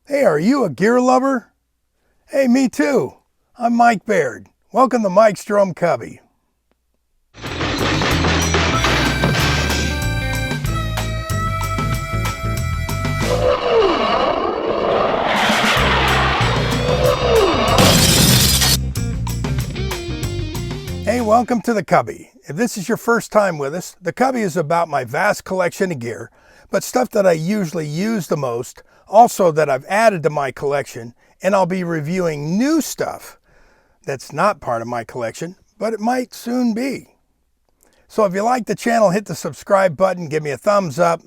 Hey, are you a gear lover? Hey, me too. I'm Mike Baird. Welcome to Mike's Drum Cubby. Hey, welcome to the Cubby. If this is your first time with us, the Cubby is about my vast collection of gear, but stuff that I usually use the most, also that I've added to my collection, and I'll be reviewing new stuff that's not part of my collection, but it might soon be. So if you like the channel, hit the subscribe button, give me a thumbs up,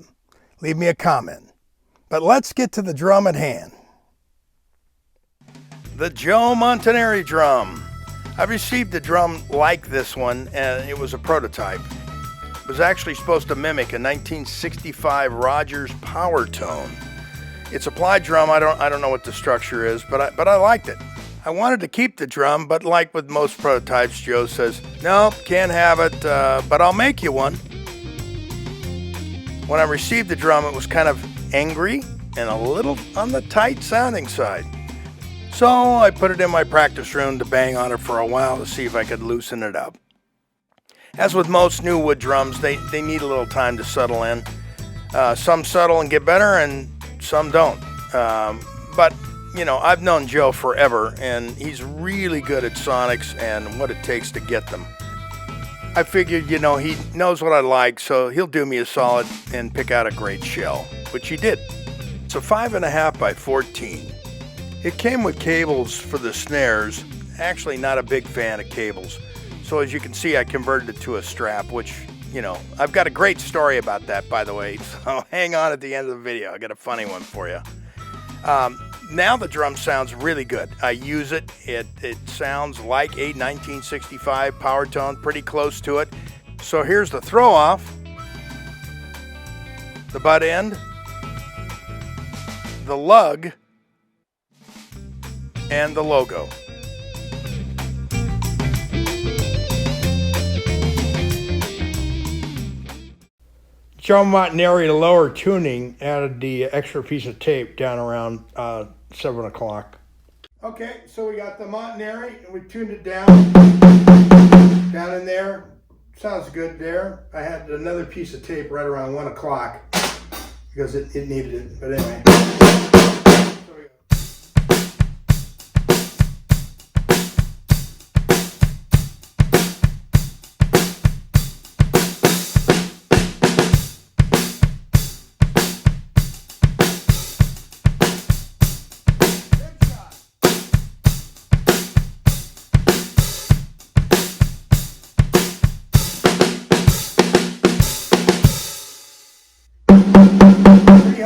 leave me a comment. But let's get to the drum at hand. The Joe Montanari drum. I've received a drum like this one, and it was a prototype. It was actually supposed to mimic a 1965 Rogers Powetone. It's a ply drum. I don't know what the structure is, but I liked it. I wanted to keep the drum, but like with most prototypes, Joe says, "No, can't have it, but I'll make you one." When I received the drum, it was kind of angry and a little on the tight sounding side. So I put it in my practice room to bang on it for a while to see if I could loosen it up. As with most new wood drums, they need a little time to settle in. Some settle and get better, and some don't. But, you know, I've known Joe forever, and he's really good at sonics and what it takes to get them. I figured, you know, he knows what I like, so he'll do me a solid and pick out a great shell, which he did. It's a 5.5 by 14. It came with cables for the snares. Actually, not a big fan of cables. So as you can see, I converted it to a strap, which, you know, I've got a great story about that, by the way. So hang on at the end of the video. I got a funny one for you. Now the drum sounds really good. I use it. It sounds like a 1965 Powetone, pretty close to it. So here's the throw off, the butt end, the lug, and the logo. Joe Montanari lower tuning added the extra piece of tape down around 7 o'clock. Okay, so we got the Montanari and we tuned it down in there. Sounds good there. I had another piece of tape right around 1 o'clock because it needed it, but anyway.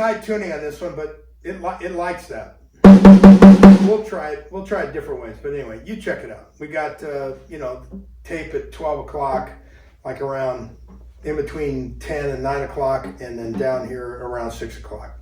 High tuning on this one, but it likes that. We'll try it different ways, but anyway, you check it out. We got you know, tape at 12 o'clock, like around in between 10 and 9 o'clock, and then down here around 6 o'clock.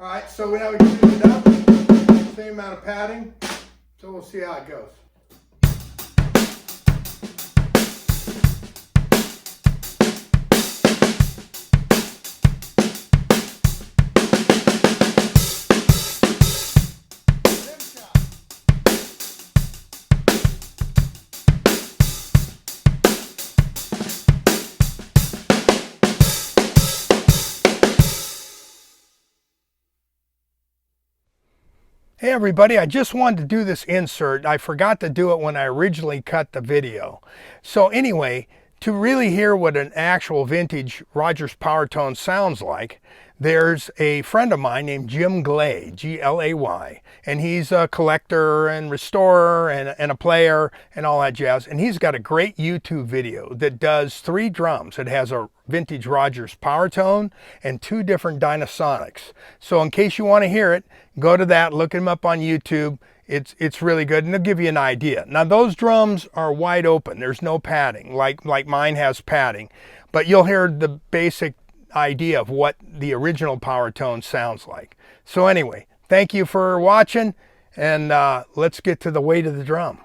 Alright, so now we tuned it up, same amount of padding, so we'll see how it goes. Hey everybody, I just wanted to do this insert. I forgot to do it when I originally cut the video. So anyway, to really hear what an actual vintage Rogers Powetone sounds like, There's a friend of mine named Jim Glay, Glay, and he's a collector and restorer and a player and all that jazz. And he's got a great YouTube video that does 3 drums. It has a vintage Rogers Powetone and 2 different Dynasonics. So in case you want to hear it, go to that, look him up on YouTube. It's really good, and they'll give you an idea. Now those drums are wide open. There's no padding like mine has padding, but you'll hear the basic idea of what the original Powetone sounds like. So anyway, thank you for watching, and let's get to the weight of the drum.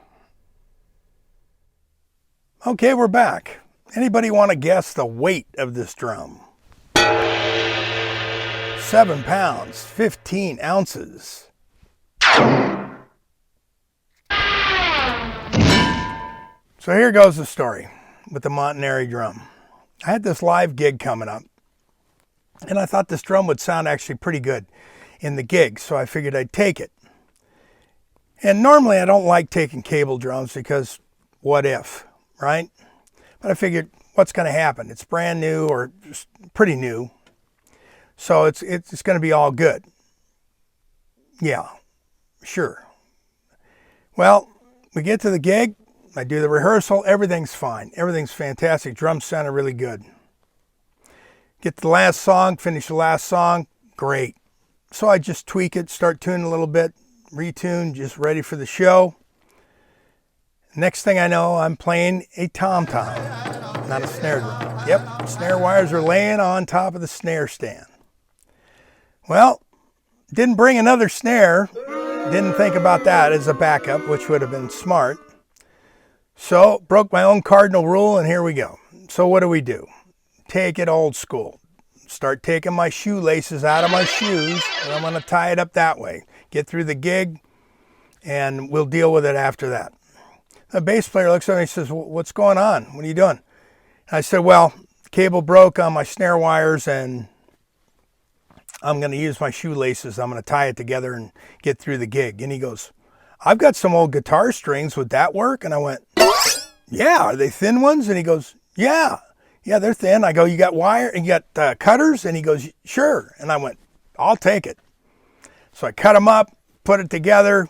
Okay, we're back. Anybody want to guess the weight of this drum? 7 pounds, 15 ounces. So here goes the story with the Montanari drum. I had this live gig coming up, and I thought this drum would sound actually pretty good in the gig, so I figured I'd take it. And normally I don't like taking cable drums because what if, right? But I figured, what's going to happen? It's brand new, or just pretty new, so it's going to be all good. Yeah, sure. Well, we get to the gig, I do the rehearsal, everything's fine. Everything's fantastic. Drums sounded really good. Get to the last song, finish the last song, great. So I just tweak it, start tuning a little bit, retune, just ready for the show. Next thing I know, I'm playing a tom-tom, not a snare drum. Yep, snare wires are laying on top of the snare stand. Well, didn't bring another snare. Didn't think about that as a backup, which would have been smart. So, broke my own cardinal rule, and here we go. So what do? Take it old school. Start taking my shoelaces out of my shoes, and I'm going to tie it up that way. Get through the gig, and we'll deal with it after that. The bass player looks at me and says, what's going on? What are you doing? And I said, well, cable broke on my snare wires, and I'm going to use my shoelaces. I'm going to tie it together and get through the gig. And he goes, I've got some old guitar strings. Would that work? And I went, yeah. Are they thin ones? And he goes, yeah, they're thin. I go, you got wire and you got cutters? And he goes, sure. And I went, I'll take it. So I cut them up, put it together,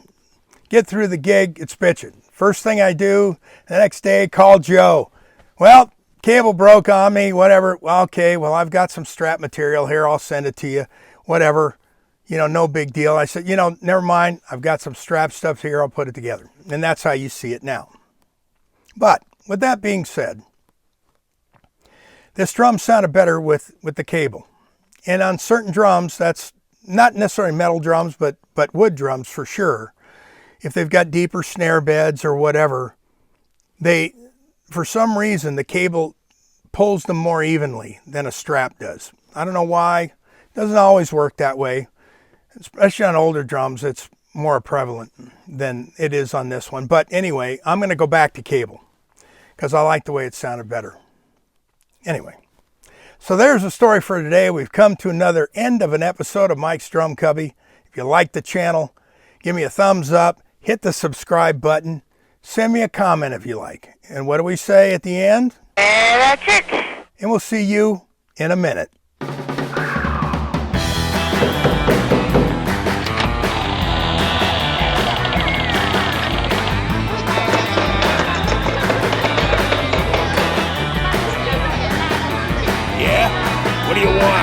get through the gig. It's bitching. First thing I do the next day, call Joe. Well, cable broke on me, whatever. Well, okay, well, I've got some strap material here. I'll send it to you, whatever. No big deal. I said, never mind. I've got some strap stuff here. I'll put it together. And that's how you see it now. But with that being said, this drum sounded better with the cable. And on certain drums, that's not necessarily metal drums, but wood drums for sure. If they've got deeper snare beds or whatever, for some reason, the cable pulls them more evenly than a strap does. I don't know why. It doesn't always work that way. Especially on older drums, it's more prevalent than it is on this one. But anyway, I'm going to go back to cable because I like the way it sounded better. Anyway, so there's the story for today. We've come to another end of an episode of Mike's Drum Cubby. If you like the channel, give me a thumbs up, hit the subscribe button, send me a comment if you like. And what do we say at the end? And that's it. And we'll see you in a minute. What do you want?